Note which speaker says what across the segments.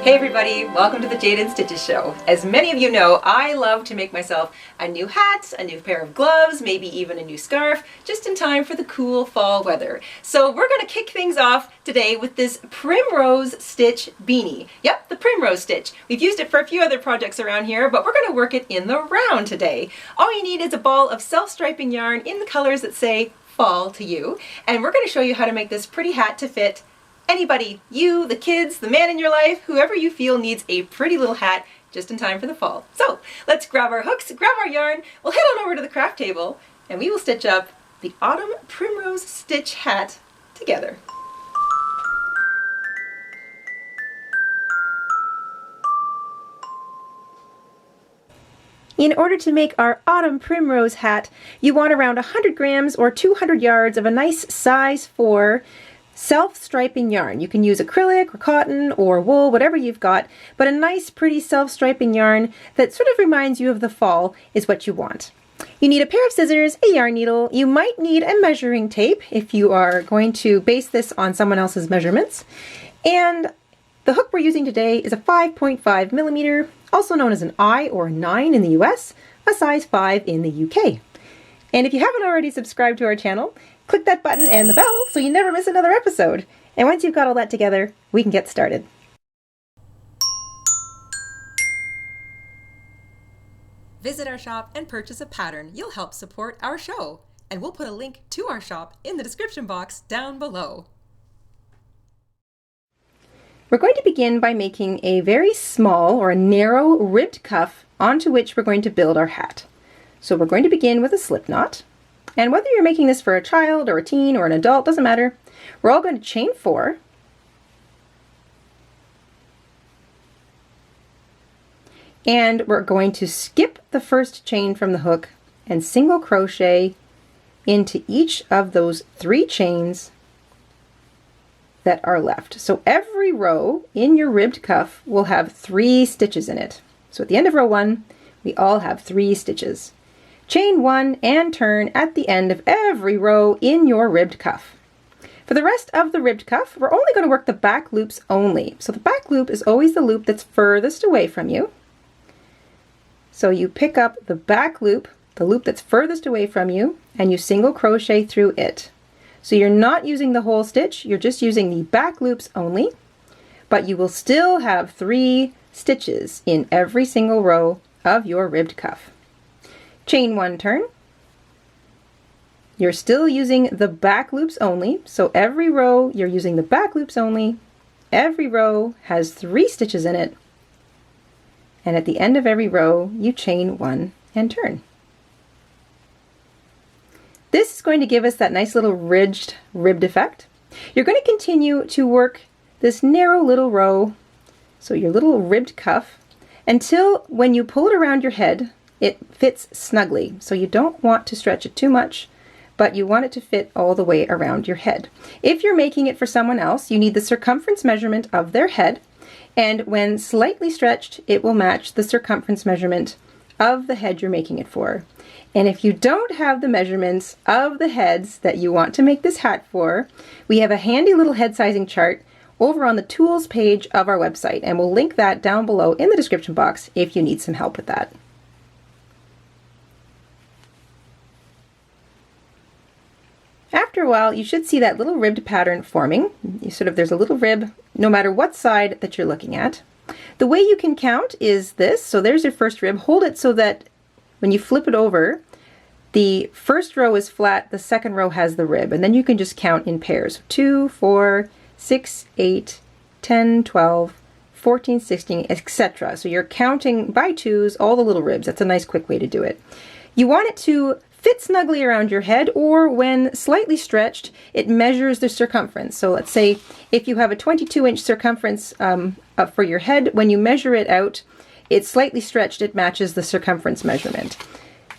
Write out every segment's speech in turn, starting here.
Speaker 1: Hey everybody, welcome to the Jayda InStitches show. As many of you know, I love to make myself a new hat, a new pair of gloves, maybe even a new scarf, just in time for the cool fall weather. So we're going to kick things off today with this Primrose stitch beanie. Yep, the Primrose stitch. We've used it for a few other projects around here, but we're going to work it in the round today. All you need is a ball of self-striping yarn in the colors that say fall to you, and we're going to show you how to make this pretty hat to fit anybody, you, the kids, the man in your life, whoever you feel needs a pretty little hat just in time for the fall. So let's grab our hooks, grab our yarn, we'll head on over to the craft table, and we will stitch up the Autumn Primrose Stitch hat together. In order to make our Autumn Primrose hat, you want around 100 grams or 200 yards of a nice size 4 self-striping yarn. You can use acrylic or cotton or wool, whatever you've got, but a nice pretty self-striping yarn that sort of reminds you of the fall is what you want. You need a pair of scissors, a yarn needle. You might need a measuring tape if you are going to base this on someone else's measurements. And the hook we're using today is a 5.5 millimeter, also known as an I or a 9 in the US, a size 5 in the UK. And if you haven't already subscribed to our channel, click that button and the bell so you never miss another episode. And once you've got all that together, we can get started. Visit our shop and purchase a pattern. You'll help support our show. And we'll put a link to our shop in the description box down below. We're going to begin by making a very small or a narrow ribbed cuff onto which we're going to build our hat. So we're going to begin with a slip knot. And whether you're making this for a child or a teen or an adult, doesn't matter. We're all going to chain 4. And we're going to skip the first chain from the hook and single crochet into each of those 3 chains that are left. So every row in your ribbed cuff will have 3 stitches in it. So at the end of row 1, we all have 3 stitches. Chain 1 and turn at the end of every row in your ribbed cuff. For the rest of the ribbed cuff, we're only going to work the back loops only. So the back loop is always the loop that's furthest away from you. So you pick up the back loop, the loop that's furthest away from you, and you single crochet through it. So you're not using the whole stitch, you're just using the back loops only, but you will still have 3 stitches in every single row of your ribbed cuff. Chain 1, turn. You're still using the back loops only, so every row you're using the back loops only. Every row has 3 stitches in it, and at the end of every row you chain 1 and turn. This is going to give us that nice little ribbed effect. You're going to continue to work this narrow little row, so your little ribbed cuff, until when you pull it around your head, it fits snugly. So you don't want to stretch it too much, but you want it to fit all the way around your head. If you're making it for someone else, you need the circumference measurement of their head, and when slightly stretched, it will match the circumference measurement of the head you're making it for. And if you don't have the measurements of the heads that you want to make this hat for, we have a handy little head sizing chart over on the tools page of our website, and we'll link that down below in the description box if you need some help with that. After a while, you should see that little ribbed pattern forming. There's a little rib no matter what side that you're looking at. The way you can count is this. So there's your first rib. Hold it so that when you flip it over, the first row is flat, the second row has the rib, and then you can just count in pairs. 2, 4, 6, 8, 10, 12, 14, 16, etc. So you're counting by twos all the little ribs. That's a nice quick way to do it. You want it to fit snugly around your head, or when slightly stretched, it measures the circumference. So let's say if you have a 22-inch circumference for your head, when you measure it out, it's slightly stretched, it matches the circumference measurement.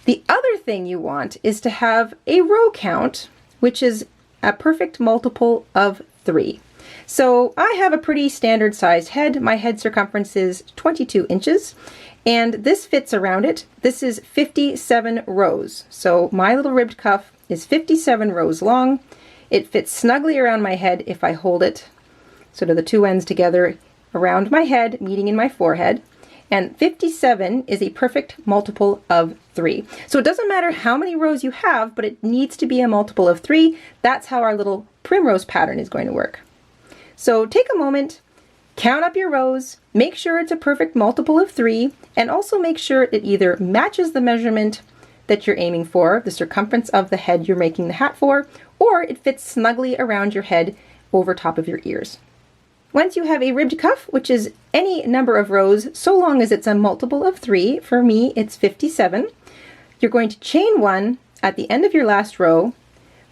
Speaker 1: The other thing you want is to have a row count, which is a perfect multiple of 3. So I have a pretty standard sized head. My head circumference is 22 inches. And this fits around it. This is 57 rows. So my little ribbed cuff is 57 rows long. It fits snugly around my head if I hold it, sort of the two ends together around my head, meeting in my forehead. And 57 is a perfect multiple of 3. So it doesn't matter how many rows you have, but it needs to be a multiple of 3. That's how our little primrose pattern is going to work. So take a moment, count up your rows, make sure it's a perfect multiple of 3, and also make sure it either matches the measurement that you're aiming for, the circumference of the head you're making the hat for, or it fits snugly around your head over top of your ears. Once you have a ribbed cuff, which is any number of rows, so long as it's a multiple of 3, for me it's 57, you're going to chain 1 at the end of your last row,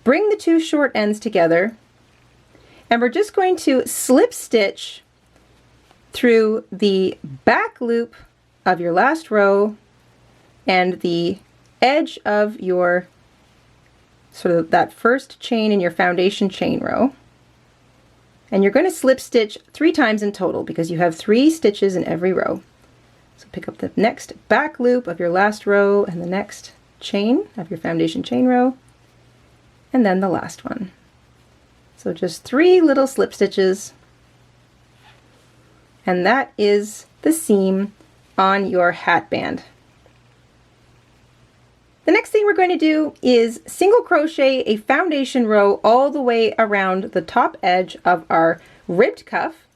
Speaker 1: bring the two short ends together, and we're just going to slip stitch through the back loop of your last row and the edge of your sort of that first chain in your foundation chain row. And you're going to slip stitch 3 times in total because you have 3 stitches in every row. So pick up the next back loop of your last row and the next chain of your foundation chain row, and then the last one. So just 3 little slip stitches, and that is the seam on your hat band. The next thing we're going to do is single crochet a foundation row all the way around the top edge of our ribbed cuff.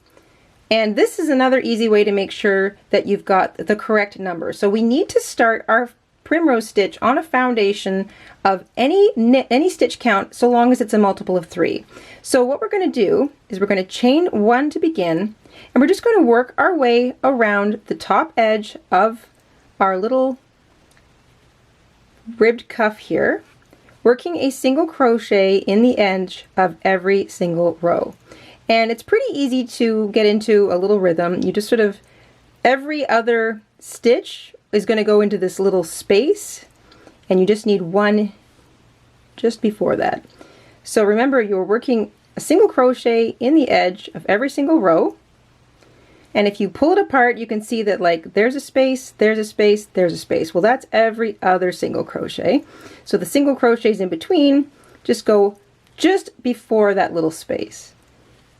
Speaker 1: And this is another easy way to make sure that you've got the correct number. So we need to start our primrose stitch on a foundation of any stitch count, so long as it's a multiple of 3. So what we're going to do is we're going to chain 1 to begin, and we're just going to work our way around the top edge of our little ribbed cuff here, working a single crochet in the edge of every single row. And it's pretty easy to get into a little rhythm. You just sort of, every other stitch is going to go into this little space, and you just need 1 just before that. So remember, you're working a single crochet in the edge of every single row, and if you pull it apart, you can see that like there's a space, there's a space, there's a space. Well, that's every other single crochet. So the single crochets in between just go just before that little space.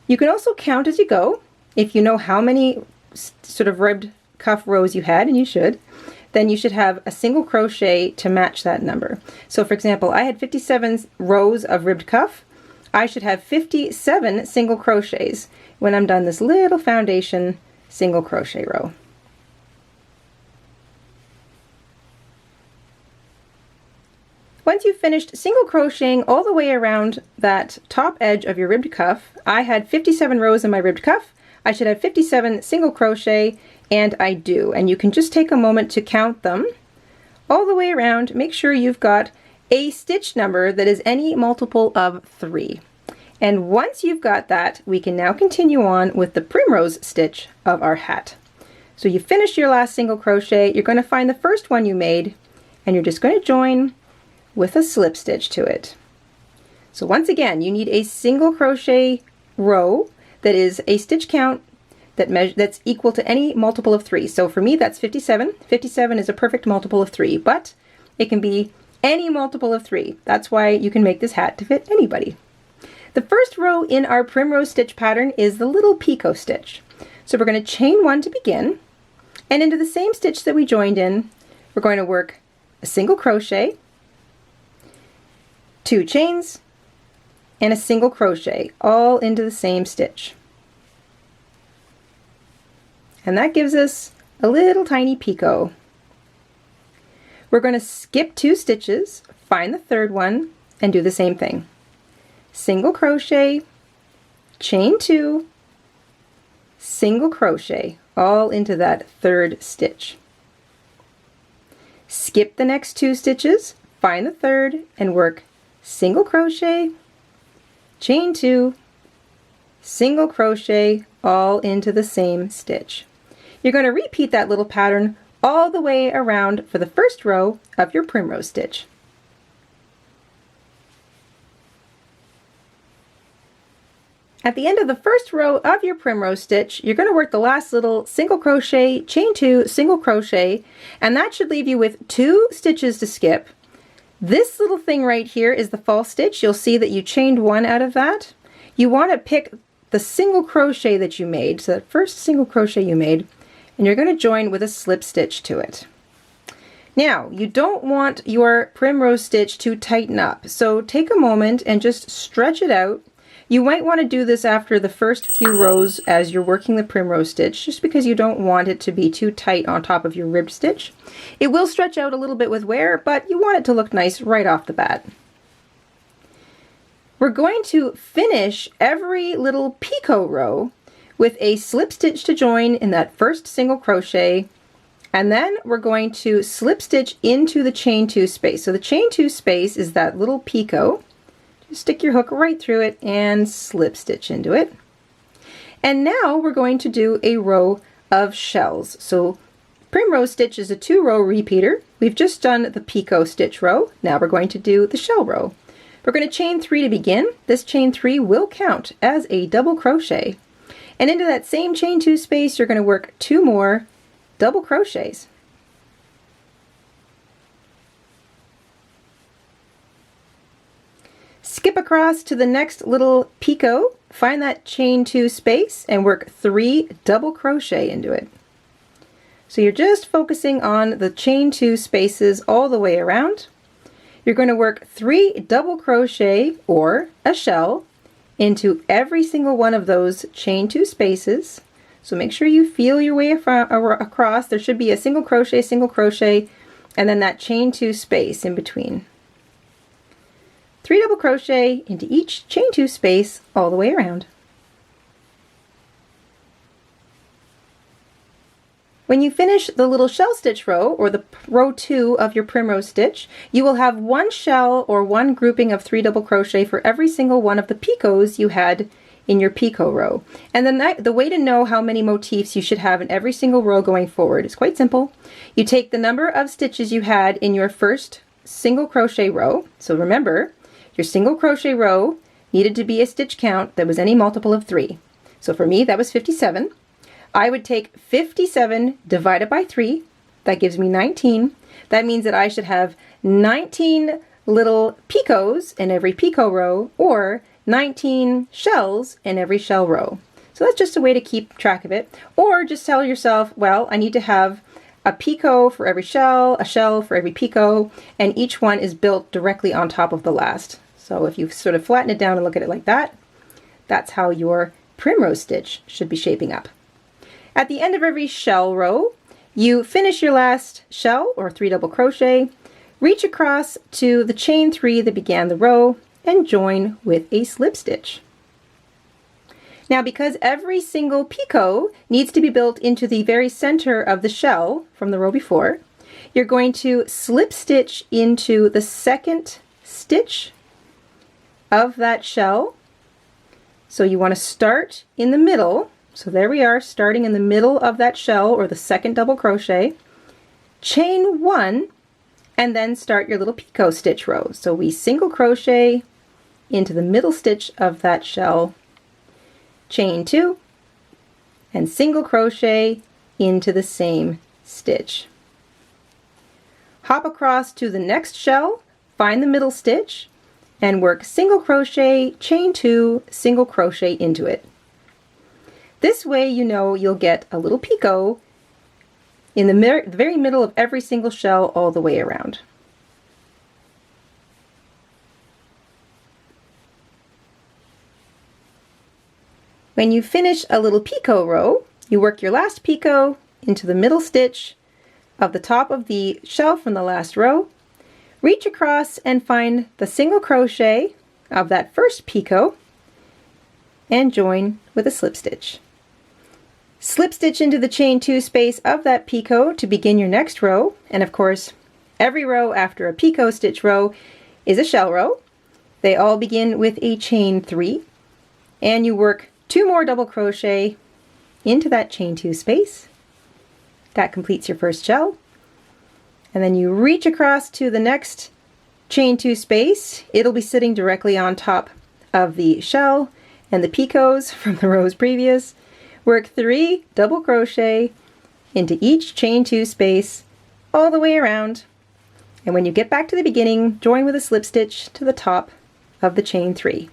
Speaker 1: You can also count as you go. If you know how many sort of ribbed cuff rows you had, and you should, then you should have a single crochet to match that number. So for example, I had 57 rows of ribbed cuff. I should have 57 single crochets when I'm done this little foundation single crochet row. Once you've finished single crocheting all the way around that top edge of your ribbed cuff, I had 57 rows in my ribbed cuff. I should have 57 single crochet, and I do. And you can just take a moment to count them all the way around. Make sure you've got a stitch number that is any multiple of 3. And once you've got that, we can now continue on with the primrose stitch of our hat. So you finish your last single crochet, you're going to find the first one you made, and you're just going to join with a slip stitch to it. So once again, you need a single crochet row that is a stitch count that's equal to any multiple of 3. So for me, that's 57. 57 is a perfect multiple of 3, but it can be any multiple of 3. That's why you can make this hat to fit anybody. The first row in our primrose stitch pattern is the little picot stitch. So we're going to chain 1 to begin, and into the same stitch that we joined in, we're going to work a single crochet, 2 chains, and a single crochet, all into the same stitch. And that gives us a little tiny picot. We're going to skip 2 stitches, find the third one, and do the same thing. Single crochet, chain 2, single crochet all into that third stitch. Skip the next 2 stitches, find the third, and work single crochet, chain 2, single crochet all into the same stitch. You're going to repeat that little pattern all the way around for the first row of your primrose stitch. At the end of the first row of your primrose stitch, you're going to work the last little single crochet, chain 2, single crochet, and that should leave you with 2 stitches to skip. This little thing right here is the false stitch. You'll see that you chained 1 out of that. You want to pick the single crochet that you made, so that first single crochet you made, and you're going to join with a slip stitch to it. Now, you don't want your primrose stitch to tighten up, so take a moment and just stretch it out. You might want to do this after the first few rows as you're working the primrose stitch, just because you don't want it to be too tight on top of your ribbed stitch. It will stretch out a little bit with wear, but you want it to look nice right off the bat. We're going to finish every little picot row with a slip stitch to join in that first single crochet, and then we're going to slip stitch into the chain 2 space. So the chain 2 space is that little picot. Just stick your hook right through it and slip stitch into it. And now we're going to do a row of shells. So primrose stitch is a 2-row repeater. We've just done the picot stitch row. Now we're going to do the shell row. We're going to chain 3 to begin. This chain 3 will count as a double crochet. And into that same chain 2 space, you're going to work 2 more double crochets. Skip across to the next little picot, find that chain 2 space, and work 3 double crochet into it. So you're just focusing on the chain 2 spaces all the way around. You're going to work 3 double crochet or a shell into every single one of those chain 2 spaces. So make sure you feel your way across. There should be a single crochet, and then that chain 2 space in between. 3 double crochet into each chain 2 space all the way around. When you finish the little shell stitch row, or the row 2 of your primrose stitch, you will have 1 shell or 1 grouping of 3 double crochet for every single one of the picots you had in your picot row. And then the way to know how many motifs you should have in every single row going forward is quite simple. You take the number of stitches you had in your first single crochet row. So remember, your single crochet row needed to be a stitch count that was any multiple of 3. So for me, that was 57. I would take 57 divided by 3. That gives me 19. That means that I should have 19 little picots in every picot row, or 19 shells in every shell row. So that's just a way to keep track of it. Or just tell yourself, well, I need to have a picot for every shell, a shell for every picot, and each one is built directly on top of the last. So if you sort of flatten it down and look at it like that, that's how your primrose stitch should be shaping up. At the end of every shell row, you finish your last shell or 3 double crochet, reach across to the chain 3 that began the row, and join with a slip stitch. Now, because every single picot needs to be built into the very center of the shell from the row before, you're going to slip stitch into the second stitch of that shell. So you want to start in the middle. So there we are, starting in the middle of that shell or the second double crochet, chain 1, and then start your little picot stitch row. So we single crochet into the middle stitch of that shell, chain 2, and single crochet into the same stitch. Hop across to the next shell, find the middle stitch, and work single crochet, chain 2, single crochet into it. This way you know you'll get a little picot in the very middle of every single shell all the way around. When you finish a little picot row, you work your last picot into the middle stitch of the top of the shell from the last row, reach across and find the single crochet of that first picot, and join with a slip stitch. Slip stitch into the chain 2 space of that picot to begin your next row, and of course every row after a picot stitch row is a shell row. They all begin with a chain 3, and you work 2 more double crochet into that chain 2 space. That completes your first shell, and then you reach across to the next chain 2 space. It'll be sitting directly on top of the shell and the picots from the rows previous. Work 3 double crochet into each chain 2 space all the way around, and when you get back to the beginning, join with a slip stitch to the top of the chain 3.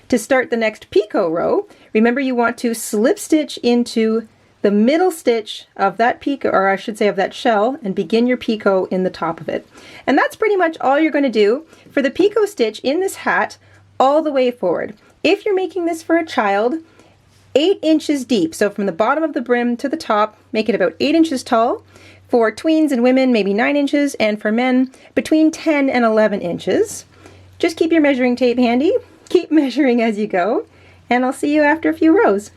Speaker 1: To start the next picot row, remember you want to slip stitch into the middle stitch of that picot, or I should say of that shell, and begin your picot in the top of it. And that's pretty much all you're going to do for the picot stitch in this hat all the way forward. If you're making this for a child, 8 inches deep, so from the bottom of the brim to the top, make it about 8 inches tall. For tweens and women, maybe 9 inches, and for men, between 10 and 11 inches. Just keep your measuring tape handy, keep measuring as you go, and I'll see you after a few rows.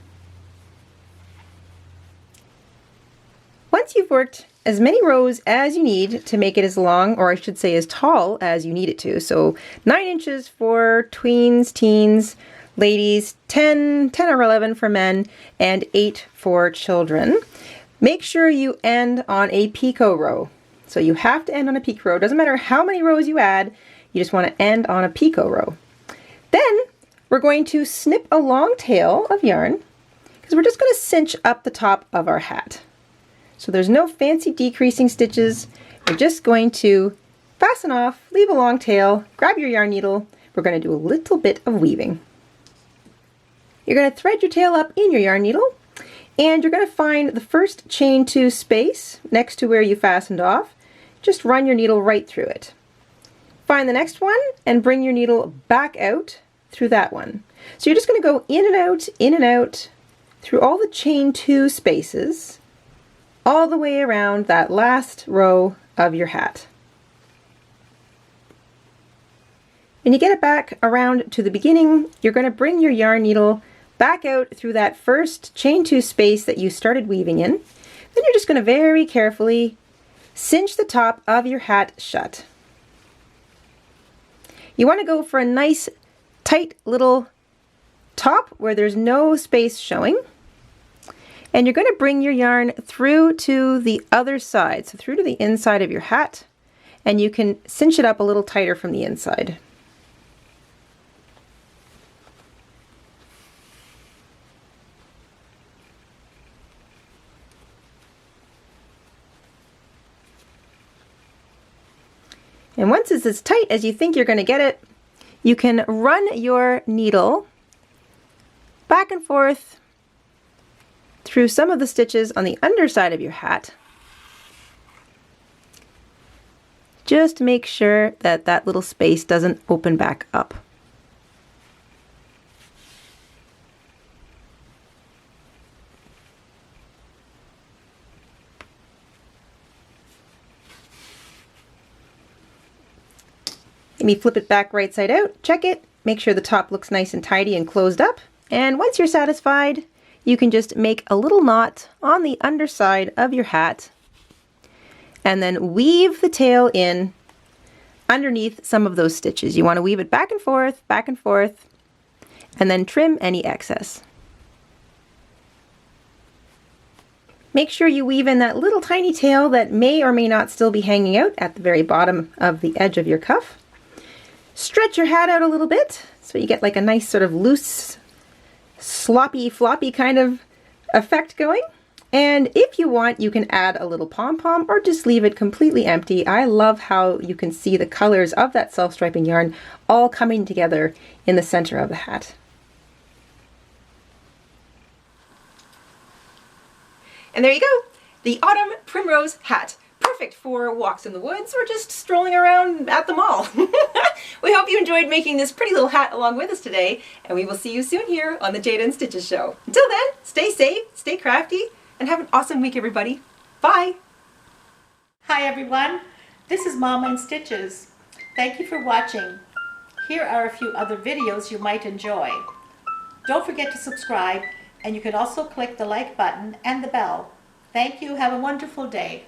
Speaker 1: Once you've worked as many rows as you need to make it as long, or I should say as tall as you need it to, so 9 inches for tweens, teens, ladies, 10 or 11 for men, and 8 for children. Make sure you end on a picot row. So you have to end on a picot row. Doesn't matter how many rows you add, you just want to end on a picot row. Then we're going to snip a long tail of yarn because we're just going to cinch up the top of our hat. So there's no fancy decreasing stitches. We're just going to fasten off, leave a long tail, grab your yarn needle. We're going to do a little bit of weaving. You're going to thread your tail up in your yarn needle, and you're going to find the first chain 2 space next to where you fastened off. Just run your needle right through it. Find the next one and bring your needle back out through that one. So you're just going to go in and out through all the chain 2 spaces, all the way around that last row of your hat. When you get it back around to the beginning, you're going to bring your yarn needle back out through that first chain 2 space that you started weaving in. Then you're just going to very carefully cinch the top of your hat shut. You want to go for a nice tight little top where there's no space showing. And you're going to bring your yarn through to the other side, so through to the inside of your hat, and you can cinch it up a little tighter from the inside. And once it's as tight as you think you're going to get it, you can run your needle back and forth through some of the stitches on the underside of your hat. Just make sure that that little space doesn't open back up. Maybe flip it back right side out, check it, make sure the top looks nice and tidy and closed up, and once you're satisfied, you can just make a little knot on the underside of your hat and then weave the tail in underneath some of those stitches. You want to weave it back and forth, and then trim any excess. Make sure you weave in that little tiny tail that may or may not still be hanging out at the very bottom of the edge of your cuff. Stretch your hat out a little bit so you get like a nice sort of loose, sloppy, floppy kind of effect going. And if you want, you can add a little pom-pom or just leave it completely empty. I love how you can see the colors of that self-striping yarn all coming together in the center of the hat. And there you go, the Autumn Primrose hat. Perfect for walks in the woods or just strolling around at the mall. We hope you enjoyed making this pretty little hat along with us today, and we will see you soon here on the Jayda InStitches show. Until then, stay safe, stay crafty, and have an awesome week, everybody. Bye!
Speaker 2: Hi everyone, this is Mama InStitches. Thank you for watching. Here are a few other videos you might enjoy. Don't forget to subscribe, and you can also click the like button and the bell. Thank you. Have a wonderful day.